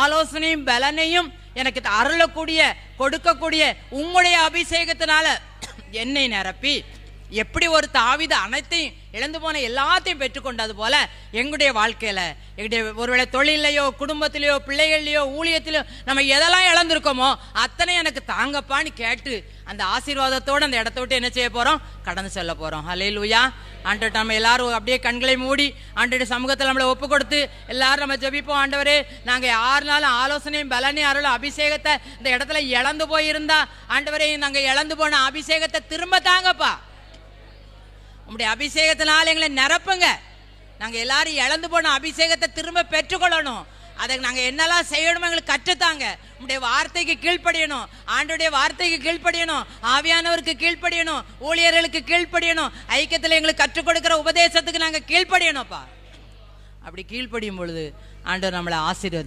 ஆலோசனையும் பலனையும் எனக்கு அருளக்கூடிய கொடுக்கக்கூடிய உம்முடைய அபிஷேகத்தினால என்னை நிரப்பி எப்படி ஒரு தாவீது அனைத்தையும் இழந்து போன எல்லாத்தையும் பெற்றுக்கொண்டது போல எங்களுடைய வாழ்க்கையில எங்களுடைய ஒருவேளை தொழிலையோ குடும்பத்திலேயோ பிள்ளைகள்லையோ ஊழியத்திலோ நம்ம எதெல்லாம் இழந்திருக்கோமோ அத்தனை எனக்கு தாங்கப்பான்னு கேட்டு அந்த ஆசீர்வாதத்தோடு அந்த இடத்த விட்டு என்ன செய்ய போறோம், கடந்து செல்ல போறோம். ஹல்லேலூயா. ஆண்டவர்ட்ட நம்ம எல்லாரும் அப்படியே கண்களை மூடி ஆண்டவருடைய சமூகத்தில் நம்மளை ஒப்பு கொடுத்து எல்லாரும் நம்ம ஜெபிப்போம். ஆண்டவரே, நாங்கள் யாருனாலும் ஆலோசனையும் பலனையும் அருளும் அபிஷேகத்தை இந்த இடத்துல இழந்து போயிருந்தா ஆண்டவரே, நாங்கள் இழந்து போன அபிஷேகத்தை திரும்ப தாங்கப்பா. உங்களுடைய அபிஷேகத்தினால எங்களை நிரப்புங்க. நாங்கள் எல்லாரும் இழந்து போன அபிஷேகத்தை திரும்ப பெற்றுக்கொள்ளணும். அதை நாங்கள் என்னெல்லாம் செய்யணுமோ எங்களுக்கு கற்றுத்தாங்க. உங்களுடைய வார்த்தைக்கு கீழ்ப்படியணும், ஆண்டோடைய வார்த்தைக்கு கீழ்ப்படியணும், ஆவியானவருக்கு கீழ்ப்படியணும், ஊழியர்களுக்கு கீழ்ப்படியணும், ஐக்கியத்தில் எங்களுக்கு கற்றுக் கொடுக்கிற உபதேசத்துக்கு நாங்கள் கீழ்ப்படியணும்ப்பா. அப்படி கீழ்ப்படியும் பொழுது ஆண்டவர் நம்மளை ஆசீர்வதி